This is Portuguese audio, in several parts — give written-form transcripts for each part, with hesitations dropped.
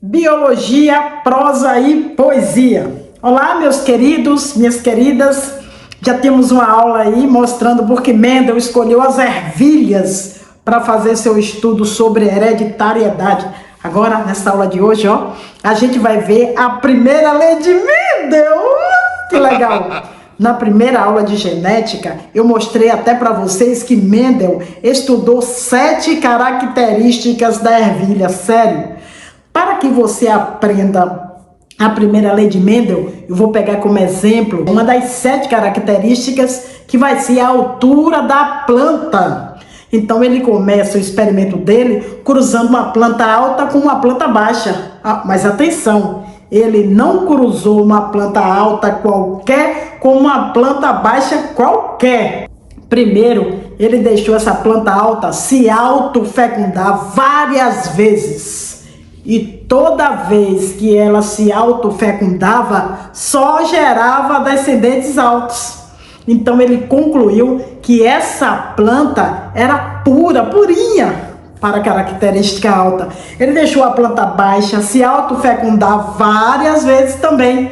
Biologia, prosa e poesia. Olá, meus queridos, minhas queridas. Já temos uma aula aí mostrando por que Mendel escolheu as ervilhas para fazer seu estudo sobre hereditariedade. Agora, nessa aula de hoje, a gente vai ver a primeira lei de Mendel. Que legal! Na primeira aula de genética, eu mostrei até para vocês que Mendel estudou 7 características da ervilha. Sério. Para que você aprenda a primeira lei de Mendel, eu vou pegar como exemplo uma das 7 características que vai ser a altura da planta. Então ele começa o experimento dele cruzando uma planta alta com uma planta baixa. Mas atenção, ele não cruzou uma planta alta qualquer com uma planta baixa qualquer. Primeiro, ele deixou essa planta alta se autofecundar várias vezes. E toda vez que ela se autofecundava, só gerava descendentes altos. Então ele concluiu que essa planta era purinha para a característica alta. Ele deixou a planta baixa se autofecundar várias vezes também.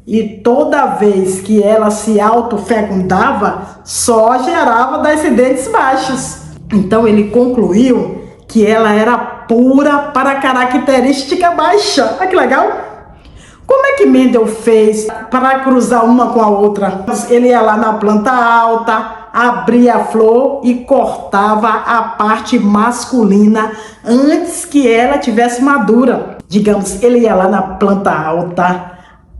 E toda vez que ela se autofecundava, só gerava descendentes baixos. Então ele concluiu que ela era pura para a característica baixa. Olha que legal! Como é que Mendel fez para cruzar uma com a outra? Ele ia lá na planta alta, abria a flor e cortava a parte masculina antes que ela tivesse madura. Digamos, ele ia lá na planta alta,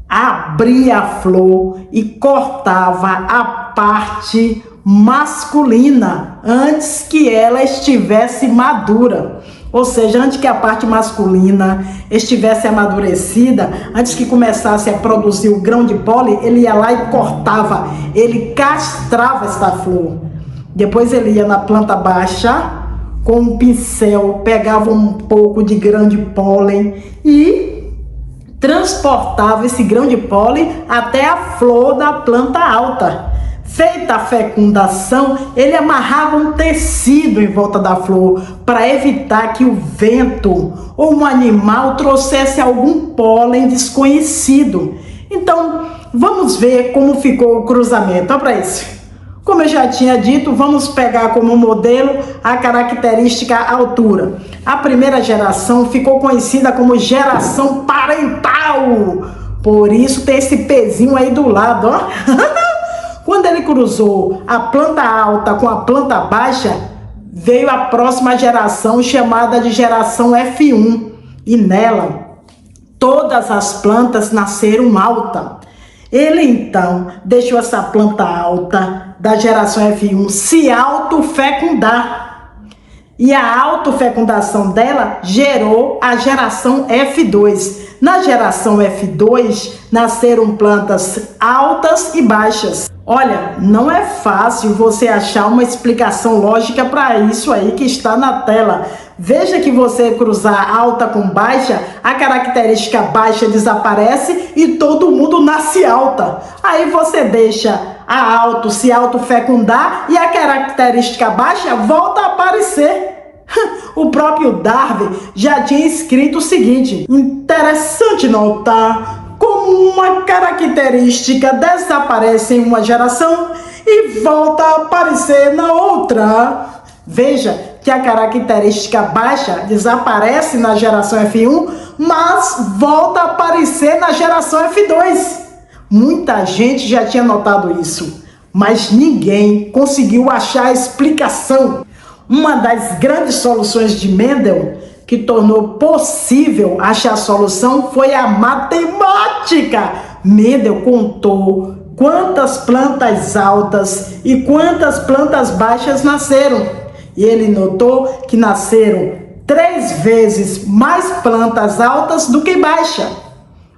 abria a flor e cortava a parte masculina antes que ela estivesse madura. Ou seja, antes que a parte masculina estivesse amadurecida, antes que começasse a produzir o grão de pólen, ele ia lá e cortava, ele castrava esta flor. Depois ele ia na planta baixa, com um pincel, pegava um pouco de grão de pólen e transportava esse grão de pólen até a flor da planta alta. Feita a fecundação, ele amarrava um tecido em volta da flor para evitar que o vento ou um animal trouxesse algum pólen desconhecido. Então, vamos ver como ficou o cruzamento. Olha para isso. Como eu já tinha dito, vamos pegar como modelo a característica altura. A primeira geração ficou conhecida como geração parental. Por isso tem esse pezinho aí do lado, ó. Quando ele cruzou a planta alta com a planta baixa, veio a próxima geração chamada de geração F1. E nela, todas as plantas nasceram alta. Ele então deixou essa planta alta da geração F1 se autofecundar. E a autofecundação dela gerou a geração F2. Na geração F2, nasceram plantas altas e baixas. Olha, não é fácil você achar uma explicação lógica para isso aí que está na tela. Veja que você cruzar alta com baixa, a característica baixa desaparece e todo mundo nasce alta. Aí você deixa a alto se autofecundar e a característica baixa volta a aparecer. O próprio Darwin já tinha escrito o seguinte: interessante notar como uma característica desaparece em uma geração e volta a aparecer na outra. Veja que a característica baixa desaparece na geração F1, mas volta a aparecer na geração F2. Muita gente já tinha notado isso, mas ninguém conseguiu achar a explicação. Uma das grandes soluções de Mendel, que tornou possível achar a solução, foi a matemática. Mendel contou quantas plantas altas e quantas plantas baixas nasceram. E ele notou que nasceram 3 vezes mais plantas altas do que baixas.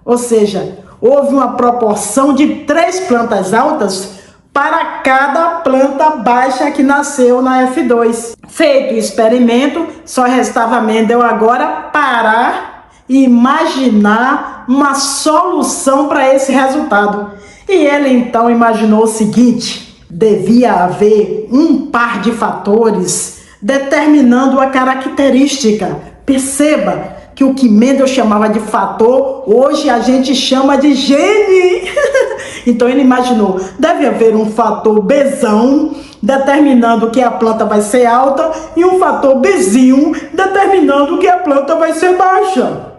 Ou seja, houve uma proporção de 3 plantas altas para cada planta baixa que nasceu na F2. Feito o experimento, só restava Mendel agora parar e imaginar uma solução para esse resultado. E ele então imaginou o seguinte: devia haver um par de fatores determinando a característica. Perceba que que o que Mendel chamava de fator, hoje a gente chama de gene. Então ele imaginou, deve haver um fator Bzão, determinando que a planta vai ser alta, e um fator Bzinho, determinando que a planta vai ser baixa.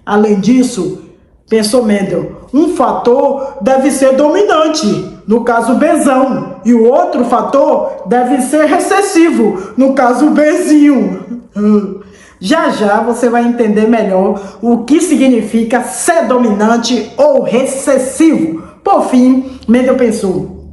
Além disso, pensou Mendel, um fator deve ser dominante, no caso Bzão, e o outro fator deve ser recessivo, no caso Bzinho. Já já você vai entender melhor o que significa ser dominante ou recessivo. Por fim, Mendel pensou,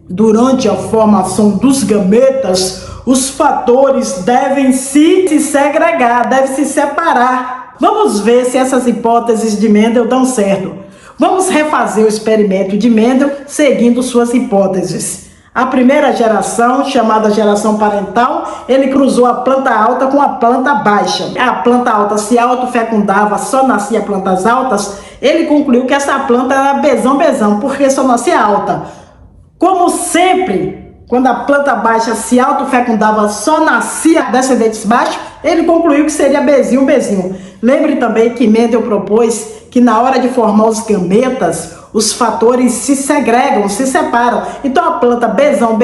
durante a formação dos gametas, os fatores devem se segregar, devem se separar. Vamos ver se essas hipóteses de Mendel dão certo. Vamos refazer o experimento de Mendel seguindo suas hipóteses. A primeira geração, chamada geração parental, ele cruzou a planta alta com a planta baixa. A planta alta se autofecundava, só nascia plantas altas. Ele concluiu que essa planta era Bzão, porque só nascia alta. Como sempre, quando a planta baixa se autofecundava, só nascia descendentes baixos, ele concluiu que seria Bzinho. Lembre também que Mendel propôs que na hora de formar os gametas, os fatores se segregam, se separam. Então a planta Bzão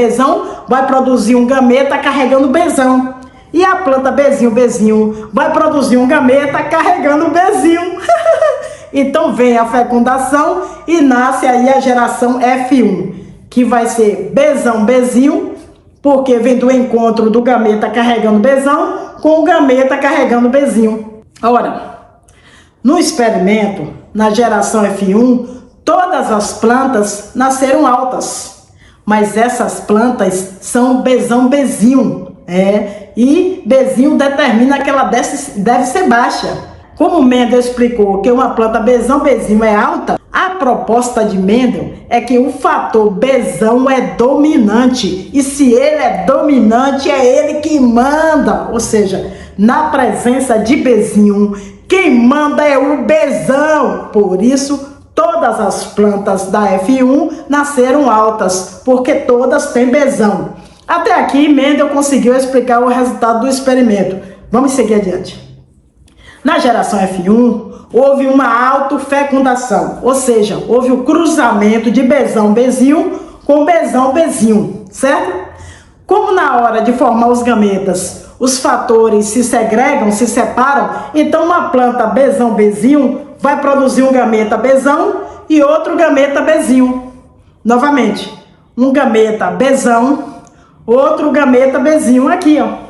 vai produzir um gameta carregando Bzão. E a planta Bzinho vai produzir um gameta carregando Bzinho. Então vem a fecundação e nasce aí a geração F1, que vai ser Bzinho, porque vem do encontro do gameta carregando Bzão com o gameta carregando Bzinho. Ora, no experimento, na geração F1, todas as plantas nasceram altas, mas essas plantas são Bzinho, e Bzinho determina que ela deve ser baixa. Como Mendel explicou que uma planta Bzinho é alta, a proposta de Mendel é que o fator Bzão é dominante, e se ele é dominante, é ele que manda, ou seja, na presença de Bzinho, quem manda é o Bzão. Por isso, todas as plantas da F1 nasceram altas, porque todas têm Bzão. Até aqui, Mendel conseguiu explicar o resultado do experimento. Vamos seguir adiante. Na geração F1, houve uma autofecundação, ou seja, houve o cruzamento de Bzinho com Bzinho, certo? Como na hora de formar os gametas, os fatores se segregam, se separam, então uma planta Bzinho vai produzir um gameta Bzão e outro gameta Bzinho. Novamente, um gameta Bzão, outro gameta Bzinho aqui, ó.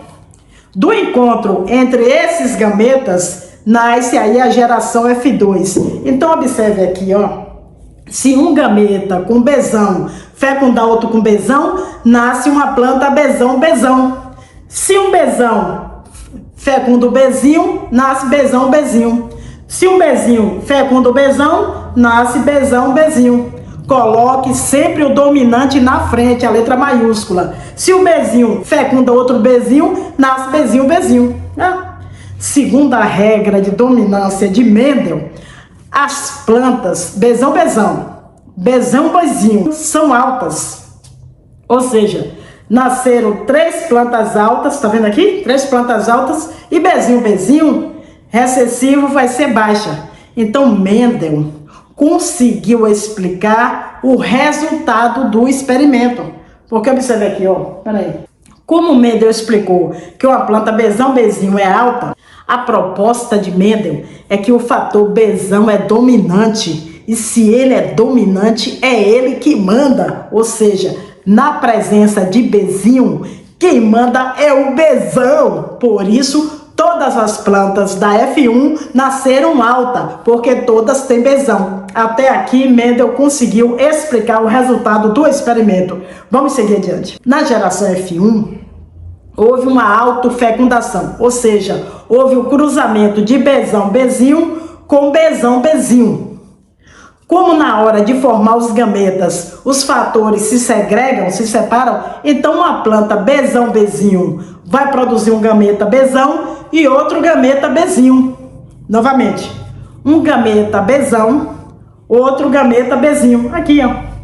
Do encontro entre esses gametas, nasce aí a geração F2. Então, observe aqui, ó. Se um gameta com Bzão fecundar outro com Bzão, nasce uma planta Bzão. Se um Bzão fecunda o Bzinho, nasce Bzão. Se um Bzinho fecunda o Bzão, nasce Bzão. Coloque sempre o dominante na frente, a letra maiúscula. Se o Bzinho fecunda outro Bzinho, nasce Bzinho. Segundo a regra de dominância de Mendel, as plantas Bzão são altas. Ou seja, nasceram 3 plantas altas, tá vendo aqui? 3 plantas altas e Bzinho, recessivo vai ser baixa. Então Mendel conseguiu explicar o resultado do experimento. Porque observe aqui, ó, peraí. Como Mendel explicou que uma planta Bzinho é alta, a proposta de Mendel é que o fator Bzão é dominante, e se ele é dominante, é ele que manda. Ou seja, na presença de Bzinho, quem manda é o Bzão. Por isso, todas as plantas da F1 nasceram alta, porque todas têm Bzão. Até aqui, Mendel conseguiu explicar o resultado do experimento. Vamos seguir adiante. Na geração F1, houve uma autofecundação, ou seja, houve o cruzamento de Bzinho com Bzinho. Como na hora de formar os gametas, os fatores se segregam, se separam, então uma planta Bzinho vai produzir um gameta Bzão e outro gameta Bzinho. Novamente, um gameta Bzão, outro gameta Bzinho. Aqui, ó.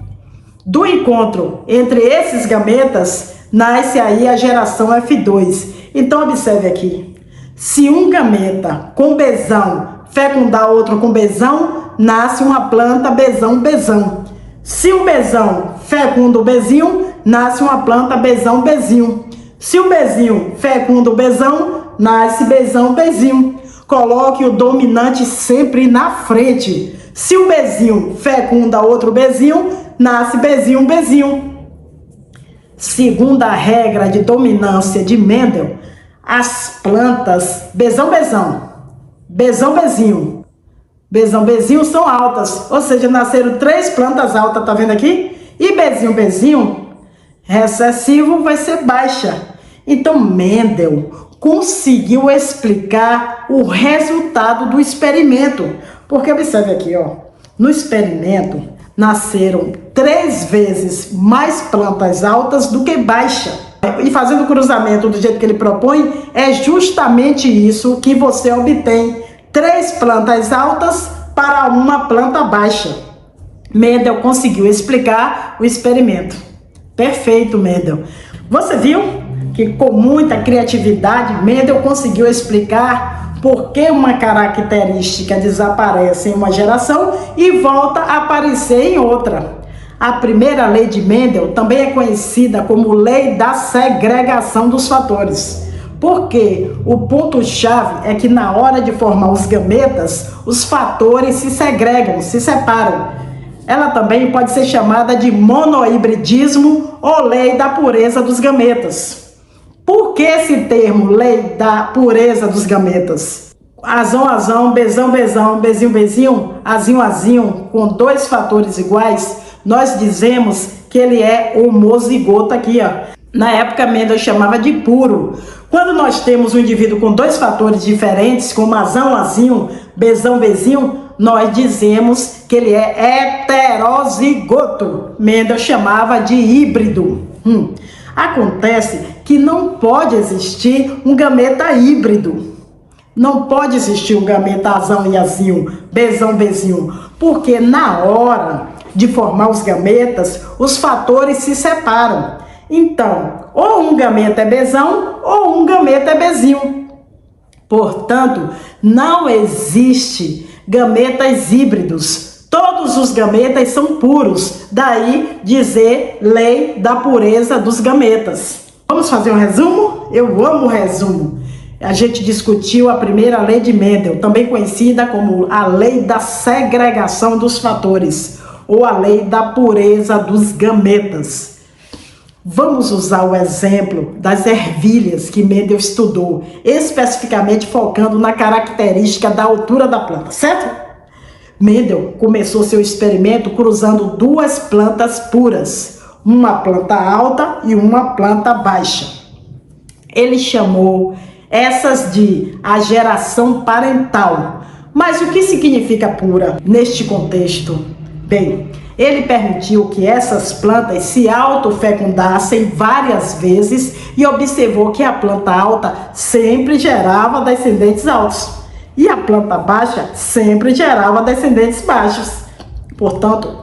Do encontro entre esses gametas, nasce aí a geração F2. Então, observe aqui. Se um gameta com bezão fecundar outro com bezão, nasce uma planta bezão-bezão. Se o bezão fecunda o bezinho, nasce uma planta bezão-bezinho. Se o bezinho fecunda o bezão, nasce bezão-bezinho. Coloque o dominante sempre na frente. Se o bezinho fecunda outro bezinho, nasce bezinho-bezinho. Segundo a regra de dominância de Mendel, as plantas bezão-bezão, bezão-bezinho, bezão-bezinho são altas, ou seja, nasceram 3 plantas altas, tá vendo aqui? E bezinho-bezinho recessivo vai ser baixa. Então Mendel conseguiu explicar o resultado do experimento, porque observe aqui, ó, no experimento nasceram 3 vezes mais plantas altas do que baixa. E fazendo o cruzamento do jeito que ele propõe, é justamente isso que você obtém. 3 plantas altas para uma planta baixa. Mendel conseguiu explicar o experimento. Perfeito, Mendel. Você viu que com muita criatividade, Mendel conseguiu explicar por que uma característica desaparece em uma geração e volta a aparecer em outra. A primeira lei de Mendel também é conhecida como lei da segregação dos fatores. Porque o ponto-chave é que na hora de formar os gametas, os fatores se segregam, se separam. Ela também pode ser chamada de monohibridismo ou lei da pureza dos gametas. Por que esse termo, lei da pureza dos gametas? Azão, bezão, bezinho, azinho, com 2 fatores iguais, nós dizemos que ele é homozigoto aqui, ó. Na época, Mendel chamava de puro. Quando nós temos um indivíduo com 2 fatores diferentes, como azinho, bezinho, nós dizemos que ele é heterozigoto. Mendel chamava de híbrido. Acontece que não pode existir um gameta híbrido. Não pode existir um gameta azão e azinho, bezinho, porque na hora de formar os gametas, os fatores se separam. Então, ou um gameta é bezão, ou um gameta é bezinho. Portanto, não existe gametas híbridos. Todos os gametas são puros. Daí dizer lei da pureza dos gametas. Vamos fazer um resumo? Eu amo resumo. A gente discutiu a primeira lei de Mendel, também conhecida como a lei da segregação dos fatores, ou a lei da pureza dos gametas. Vamos usar o exemplo das ervilhas que Mendel estudou, especificamente focando na característica da altura da planta, certo? Mendel começou seu experimento cruzando 2 plantas puras, uma planta alta e uma planta baixa. Ele chamou essas de a geração parental. Mas o que significa pura neste contexto? Bem, ele permitiu que essas plantas se autofecundassem várias vezes e observou que a planta alta sempre gerava descendentes altos e a planta baixa sempre gerava descendentes baixos. Portanto,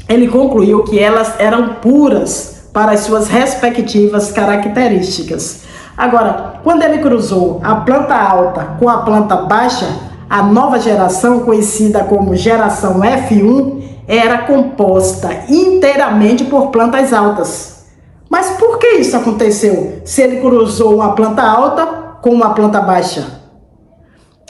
ele concluiu que elas eram puras para as suas respectivas características. Agora, quando ele cruzou a planta alta com a planta baixa, a nova geração, conhecida como geração F1, era composta inteiramente por plantas altas. Mas por que isso aconteceu se ele cruzou uma planta alta com uma planta baixa?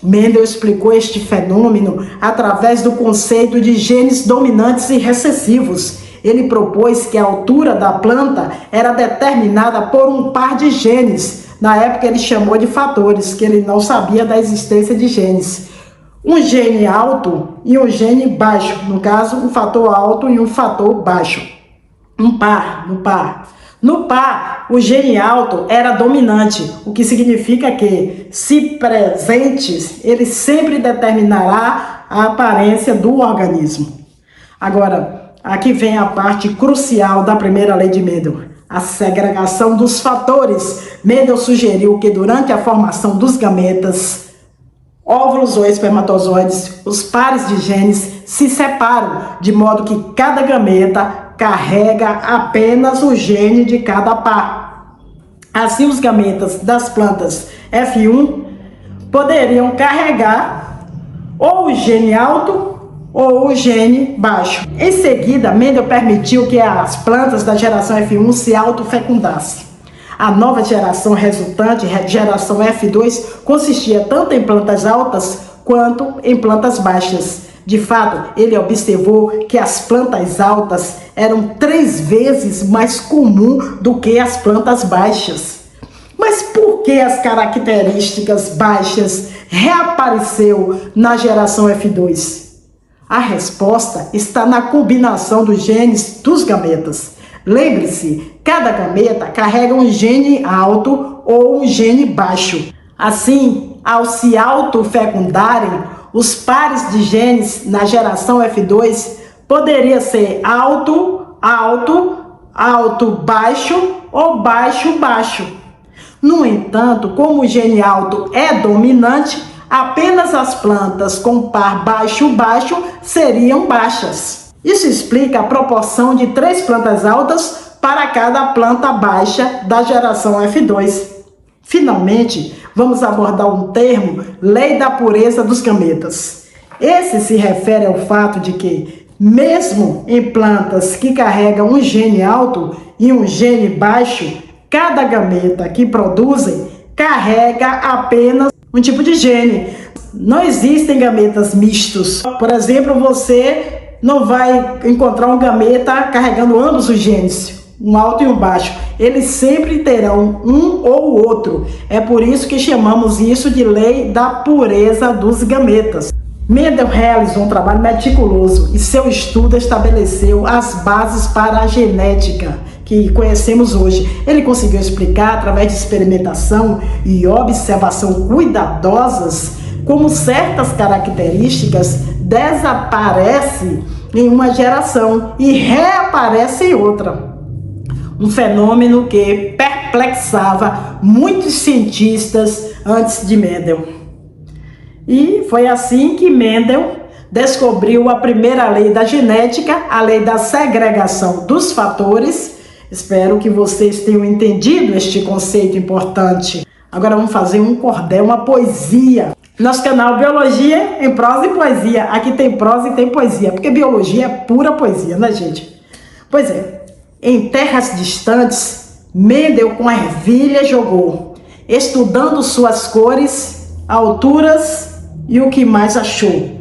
Mendel explicou este fenômeno através do conceito de genes dominantes e recessivos. Ele propôs que a altura da planta era determinada por um par de genes. Na época ele chamou de fatores, que ele não sabia da existência de genes. Um gene alto e um gene baixo. No caso, um fator alto e um fator baixo. Um par. No par, o gene alto era dominante, o que significa que, se presentes, ele sempre determinará a aparência do organismo. Agora, aqui vem a parte crucial da primeira lei de Mendel, a segregação dos fatores. Mendel sugeriu que durante a formação dos gametas, óvulos ou espermatozoides, os pares de genes se separam, de modo que cada gameta carrega apenas o gene de cada par. Assim, os gametas das plantas F1 poderiam carregar ou o gene alto ou o gene baixo. Em seguida, Mendel permitiu que as plantas da geração F1 se autofecundassem. A nova geração resultante, geração F2, consistia tanto em plantas altas quanto em plantas baixas. De fato, ele observou que as plantas altas eram 3 vezes mais comum do que as plantas baixas. Mas por que as características baixas reapareceu na geração F2? A resposta está na combinação dos genes dos gametas. Lembre-se, cada gameta carrega um gene alto ou um gene baixo. Assim, ao se autofecundarem, os pares de genes na geração F2 poderia ser alto, alto, alto, baixo ou baixo, baixo. No entanto, como o gene alto é dominante, apenas as plantas com par baixo, baixo seriam baixas. Isso explica a proporção de 3 plantas altas para cada planta baixa da geração F2. Finalmente, vamos abordar um termo, lei da pureza dos gametas. Esse se refere ao fato de que, mesmo em plantas que carregam um gene alto e um gene baixo, cada gameta que produzem carrega apenas um tipo de gene. Não existem gametas mistos. Por exemplo, você não vai encontrar um gameta carregando ambos os genes, um alto e um baixo. Eles sempre terão um ou outro. É por isso que chamamos isso de lei da pureza dos gametas. Mendel realizou um trabalho meticuloso e seu estudo estabeleceu as bases para a genética que conhecemos hoje. Ele conseguiu explicar, através de experimentação e observação cuidadosas, como certas características desaparecem em uma geração e reaparecem em outra. Um fenômeno que perplexava muitos cientistas antes de Mendel. E foi assim que Mendel descobriu a primeira lei da genética, a lei da segregação dos fatores. Espero que vocês tenham entendido este conceito importante. Agora vamos fazer um cordel, uma poesia. Nosso canal Biologia em Prosa e Poesia. Aqui tem prosa e tem poesia, porque biologia é pura poesia, né, gente? Pois é. Em terras distantes, Mendel com ervilha jogou, estudando suas cores, alturas e o que mais achou.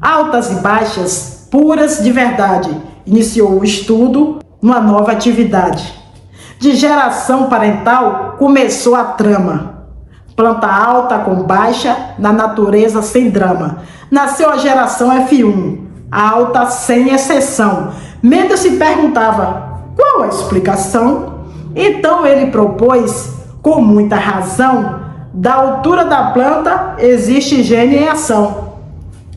Altas e baixas, puras de verdade, iniciou o estudo numa nova atividade. De geração parental, começou a trama. Planta alta com baixa, na natureza sem drama. Nasceu a geração F1, alta sem exceção. Mendel se perguntava, qual a explicação? Então ele propôs, com muita razão, da altura da planta existe gene em ação.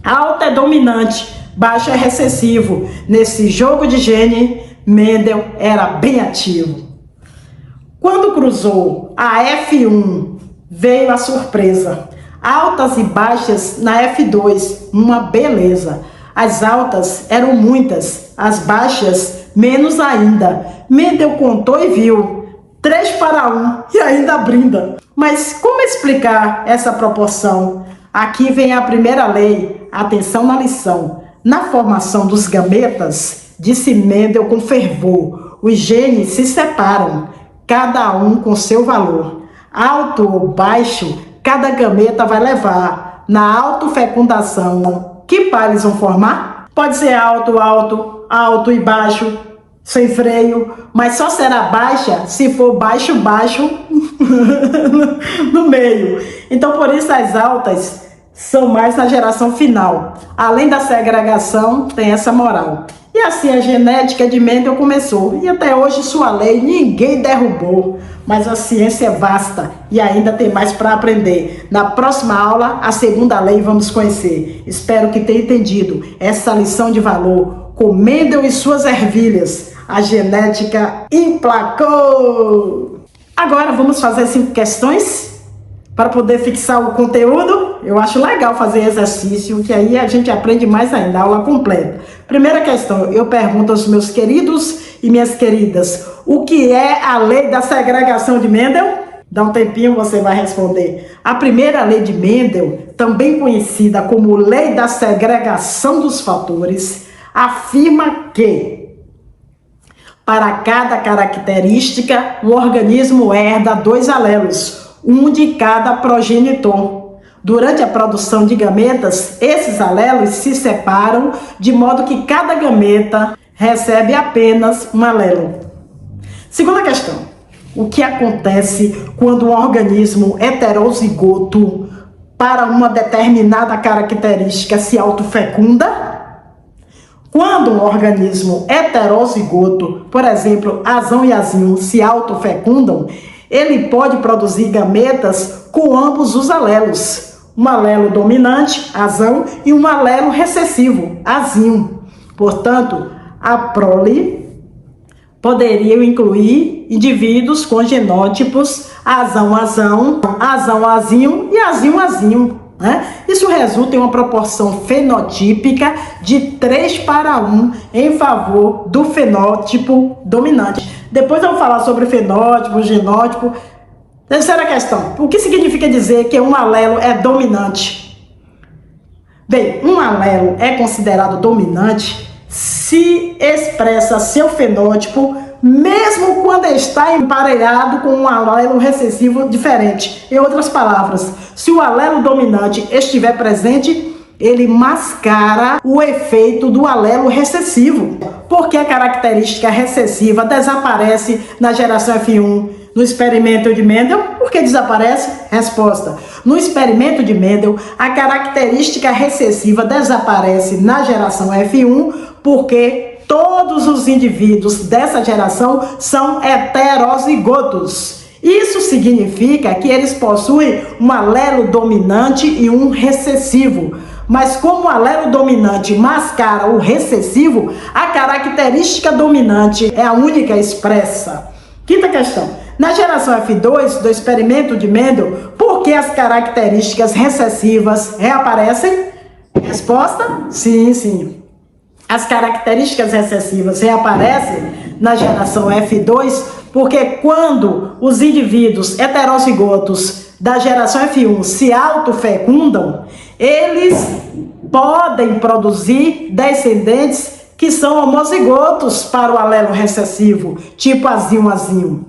Alta é dominante, baixo é recessivo. Nesse jogo de gene, Mendel era bem ativo. Quando cruzou a F1, veio a surpresa. Altas e baixas na F2, uma beleza. As altas eram muitas, as baixas menos ainda. Mendel contou e viu 3-1 e ainda brinda. Mas como explicar essa proporção? Aqui vem a primeira lei. Atenção na lição. Na formação dos gametas, disse Mendel com fervor, os genes se separam, cada um com seu valor. Alto ou baixo, cada gameta vai levar. Na autofecundação, que pares vão formar? Pode ser alto, alto, alto e baixo, sem freio, mas só será baixa se for baixo, baixo no meio. Então, por isso as altas são mais na geração final. Além da segregação, tem essa moral. E assim a genética de Mendel começou. E até hoje sua lei ninguém derrubou. Mas a ciência é vasta e ainda tem mais para aprender. Na próxima aula, a segunda lei vamos conhecer. Espero que tenha entendido essa lição de valor. Com Mendel e suas ervilhas, a genética emplacou. Agora vamos fazer 5 questões para poder fixar o conteúdo. Eu acho legal fazer exercício, que aí a gente aprende mais ainda, a aula completa. Primeira questão, eu pergunto aos meus queridos e minhas queridas, o que é a lei da segregação de Mendel? Dá um tempinho, você vai responder. A primeira lei de Mendel, também conhecida como lei da segregação dos fatores, afirma que para cada característica, o organismo herda 2 alelos, um de cada progenitor. Durante a produção de gametas, esses alelos se separam de modo que cada gameta recebe apenas um alelo. Segunda questão. O que acontece quando um organismo heterozigoto para uma determinada característica se autofecunda? Quando um organismo heterozigoto, por exemplo, azão e azinho, se autofecundam, ele pode produzir gametas com ambos os alelos. Um alelo dominante, azão, e um alelo recessivo, azinho. Portanto, a prole poderiam incluir indivíduos com genótipos azão-azão, azão-azinho e azinho-azinho, né? Isso resulta em uma proporção fenotípica de 3:1 em favor do fenótipo dominante. Depois eu vou falar sobre fenótipo, genótipo. Terceira questão. O que significa dizer que um alelo é dominante? Bem, um alelo é considerado dominante se expressa seu fenótipo, mesmo quando está emparelhado com um alelo recessivo diferente. Em outras palavras, se o alelo dominante estiver presente, ele mascara o efeito do alelo recessivo. Porque a característica recessiva desaparece na geração F1 no experimento de Mendel? Por que desaparece? Resposta. No experimento de Mendel, a característica recessiva desaparece na geração F1 porque todos os indivíduos dessa geração são heterozigotos. Isso significa que eles possuem um alelo dominante e um recessivo. Mas como o alelo dominante mascara o recessivo, a característica dominante é a única expressa. Quinta questão. Na geração F2 do experimento de Mendel, por que as características recessivas reaparecem? Resposta: sim. As características recessivas reaparecem na geração F2 porque quando os indivíduos heterozigotos da geração F1 se autofecundam, eles podem produzir descendentes que são homozigotos para o alelo recessivo, tipo azinho-azinho.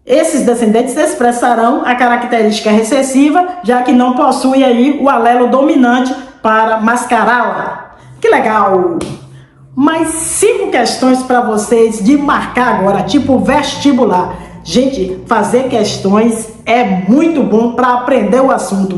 Esses descendentes expressarão a característica recessiva, já que não possuem aí o alelo dominante para mascará-la. Que legal! Mais 5 questões para vocês de marcar agora, tipo vestibular. Gente, fazer questões é muito bom para aprender o assunto.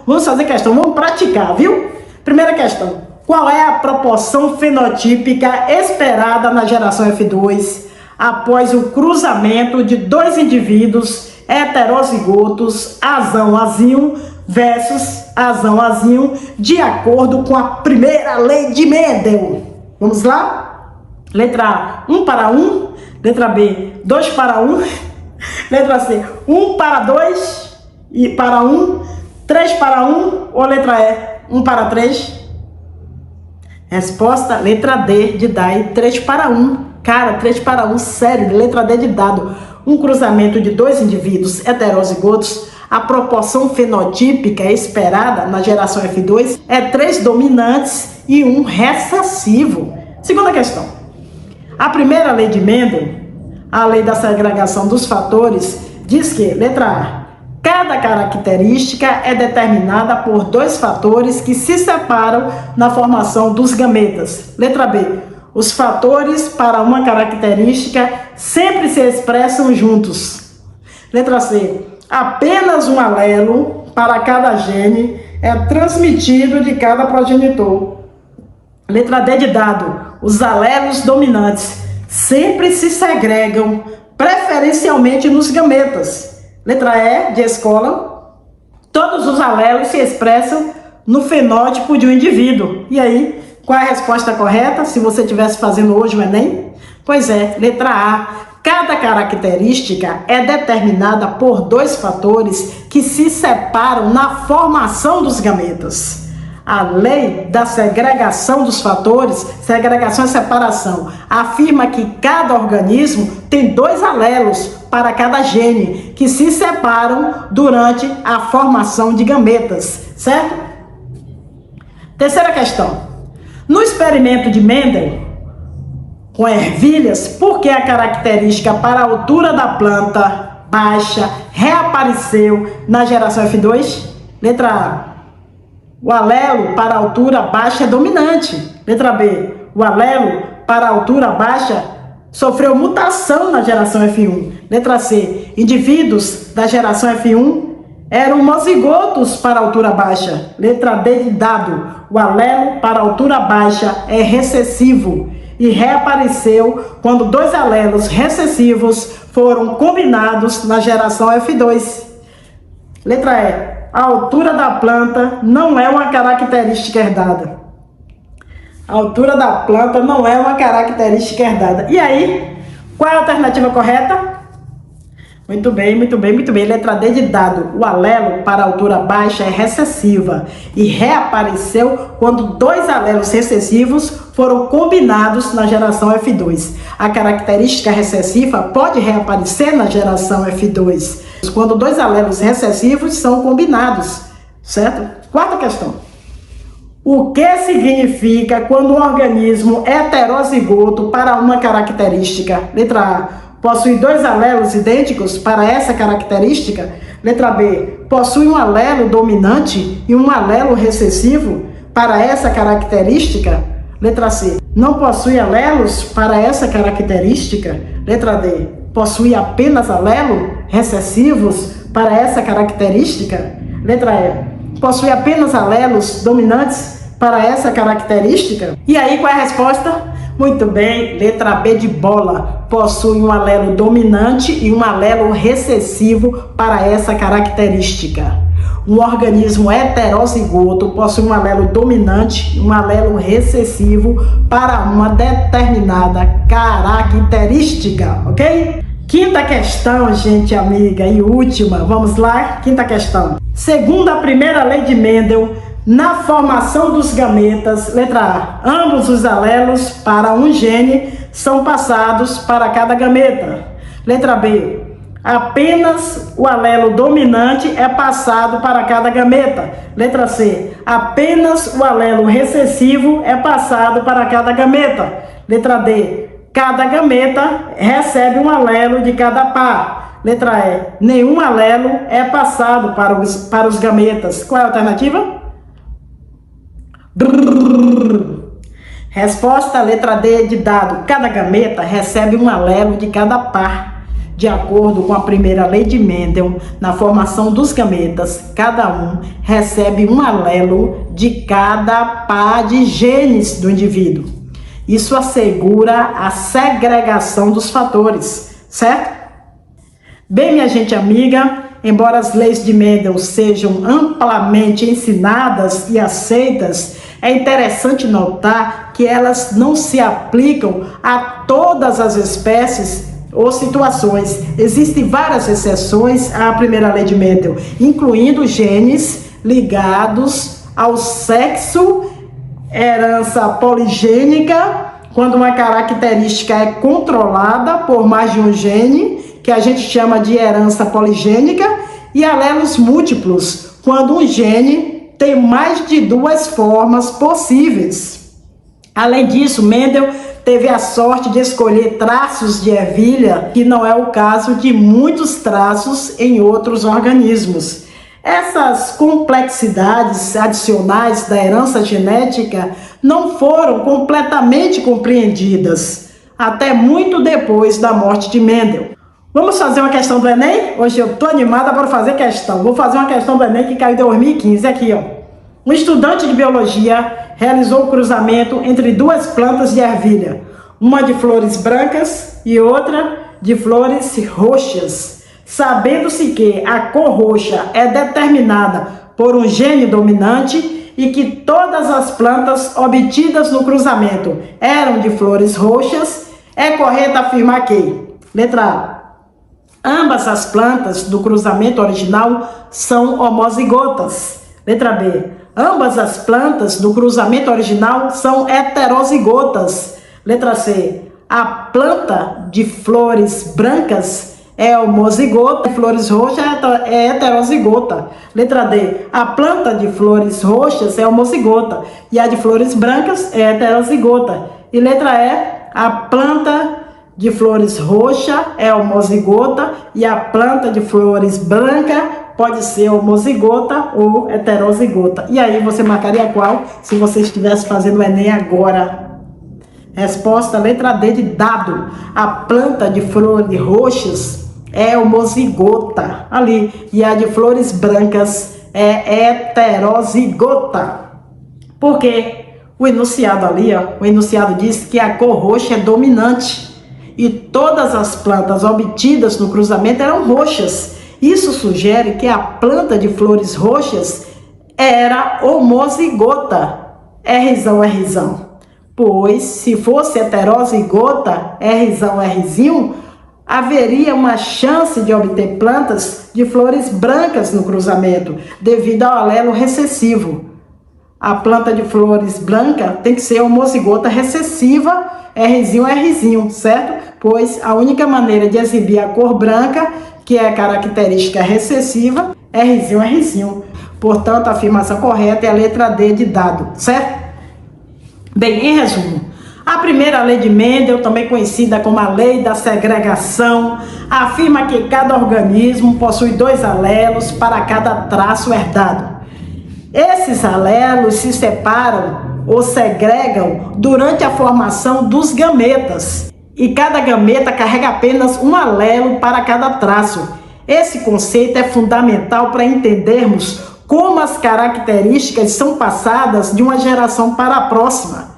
Vamos fazer questão, vamos praticar, viu? Primeira questão. Qual é a proporção fenotípica esperada na geração F2 após o cruzamento de 2 indivíduos heterozigotos azão-azinho versus azão-azinho de acordo com a primeira lei de Mendel? Vamos lá? Letra A, 1:1. Letra B, 2:1. Letra C, 1:2 e para 1, 3:1. Ou letra E, 1:3? Resposta, letra D de Dai, 3:1. Cara, 3:1, sério, letra D de dado. Um cruzamento de 2 indivíduos heterozigotos, a proporção fenotípica esperada na geração F2 é 3 dominantes e 1 recessivo. Segunda questão. A primeira lei de Mendel, a lei da segregação dos fatores, diz que, letra A, cada característica é determinada por 2 fatores que se separam na formação dos gametas. Letra B, os fatores para uma característica sempre se expressam juntos. Letra C, apenas um alelo para cada gene é transmitido de cada progenitor. Letra D de dado, os alelos dominantes sempre se segregam, preferencialmente nos gametas. Letra E de escola, todos os alelos se expressam no fenótipo de um indivíduo. E aí, qual é a resposta correta se você estivesse fazendo hoje o Enem? Pois é, letra A. Cada característica é determinada por 2 fatores que se separam na formação dos gametas. A lei da segregação dos fatores, segregação e separação, afirma que cada organismo tem 2 alelos para cada gene, que se separam durante a formação de gametas, certo? Terceira questão. No experimento de Mendel, com ervilhas, por que a característica para a altura da planta baixa reapareceu na geração F2? Letra A. O alelo para a altura baixa é dominante. Letra B. O alelo para a altura baixa sofreu mutação na geração F1. Letra C. Indivíduos da geração F1 eram homozigotos para a altura baixa. Letra D de dado. O alelo para a altura baixa é recessivo e reapareceu quando 2 alelos recessivos foram combinados na geração F2. Letra E. A altura da planta não é uma característica herdada. A altura da planta não é uma característica herdada. E aí, qual é a alternativa correta? Muito bem, muito bem, muito bem. Letra D de dado. O alelo para a altura baixa é recessiva e reapareceu quando 2 alelos recessivos foram combinados na geração F2. A característica recessiva pode reaparecer na geração F2 quando 2 alelos recessivos são combinados, certo? Quarta questão. O que significa quando um organismo heterozigoto para uma característica? Letra A. Possui 2 alelos idênticos para essa característica? Letra B. Possui um alelo dominante e um alelo recessivo para essa característica? Letra C. Não possui alelos para essa característica? Letra D. Possui apenas alelos recessivos para essa característica? Letra E. Possui apenas alelos dominantes para essa característica? E aí, qual é a resposta? Muito bem, letra B de bola. Possui um alelo dominante e um alelo recessivo para essa característica. Um organismo heterozigoto possui um alelo dominante e um alelo recessivo para uma determinada característica, ok? Quinta questão, gente amiga, e última. Vamos lá? Quinta questão. Segundo a primeira lei de Mendel, na formação dos gametas, letra A, ambos os alelos para um gene são passados para cada gameta. Letra B, apenas o alelo dominante é passado para cada gameta. Letra C, apenas o alelo recessivo é passado para cada gameta. Letra D, cada gameta recebe um alelo de cada par. Letra E, nenhum alelo é passado para os gametas. Qual é a alternativa? Resposta, letra D de dado. Cada gameta recebe um alelo de cada par. De acordo com a primeira lei de Mendel, na formação dos gametas, cada um recebe um alelo de cada par de genes do indivíduo. Isso assegura a segregação dos fatores, certo? Bem, minha gente amiga, embora as leis de Mendel sejam amplamente ensinadas e aceitas, é interessante notar que elas não se aplicam a todas as espécies ou situações. Existem várias exceções à primeira lei de Mendel, incluindo genes ligados ao sexo, herança poligênica, quando uma característica é controlada por mais de um gene, que a gente chama de herança poligênica, e alelos múltiplos, quando um gene tem mais de 2 formas possíveis. Além disso, Mendel teve a sorte de escolher traços de ervilha, que não é o caso de muitos traços em outros organismos. Essas complexidades adicionais da herança genética não foram completamente compreendidas, até muito depois da morte de Mendel. Vamos fazer uma questão do Enem? Hoje eu tô animada para fazer questão. Vou fazer uma questão do Enem que caiu em 2015. Aqui, ó. Um estudante de biologia realizou o cruzamento entre 2 plantas de ervilha. Uma de flores brancas e outra de flores roxas. Sabendo-se que a cor roxa é determinada por um gene dominante e que todas as plantas obtidas no cruzamento eram de flores roxas, é correto afirmar que, letra A, ambas as plantas do cruzamento original são homozigotas. Letra B, Ambas as plantas do cruzamento original são heterozigotas. Letra C. A planta de flores brancas é homozigota, de flores roxas é heterozigota. Letra D. A planta de flores roxas é homozigota e a de flores brancas é heterozigota. E letra E. A planta de flores roxa é homozigota e a planta de flores branca pode ser homozigota ou heterozigota. E aí você marcaria qual se você estivesse fazendo o Enem agora? Resposta letra D de dado. A planta de flores roxas é homozigota ali e a de flores brancas é heterozigota. Por quê? O enunciado ali, ó, o enunciado diz que a cor roxa é dominante e todas as plantas obtidas no cruzamento eram roxas. Isso sugere que a planta de flores roxas era homozigota. Rzão, Rzão. Pois, se fosse heterozigota, Rzão, Rzinho, haveria uma chance de obter plantas de flores brancas no cruzamento, devido ao alelo recessivo. A planta de flores branca tem que ser homozigota recessiva, Rzinho, Rzinho, certo? Pois a única maneira de exibir a cor branca, que é a característica recessiva, Rzinho, Rzinho. Portanto, a afirmação correta é a letra D de dado, certo? Bem, em resumo, a primeira lei de Mendel, também conhecida como a lei da segregação, afirma que cada organismo possui 2 alelos para cada traço herdado. Esses alelos se separam ou segregam durante a formação dos gametas. E cada gameta carrega apenas um alelo para cada traço. Esse conceito é fundamental para entendermos como as características são passadas de uma geração para a próxima.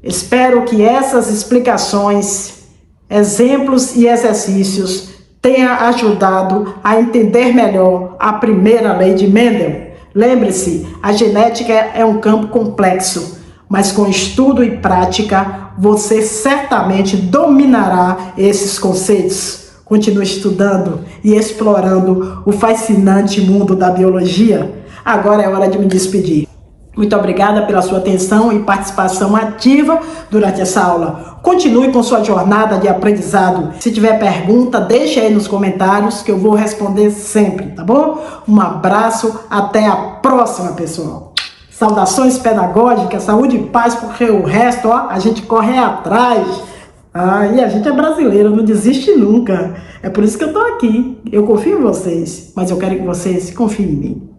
Espero que essas explicações, exemplos e exercícios tenham ajudado a entender melhor a primeira lei de Mendel. Lembre-se, a genética é um campo complexo, mas com estudo e prática, você certamente dominará esses conceitos. Continue estudando e explorando o fascinante mundo da biologia. Agora é hora de me despedir. Muito obrigada pela sua atenção e participação ativa durante essa aula. Continue com sua jornada de aprendizado. Se tiver pergunta, deixe aí nos comentários que eu vou responder sempre, tá bom? Um abraço, até a próxima, pessoal. Saudações pedagógicas, saúde e paz, porque o resto, ó, a gente corre atrás. E a gente é brasileiro, não desiste nunca. É por isso que eu tô aqui. Eu confio em vocês, mas eu quero que vocês confiem em mim.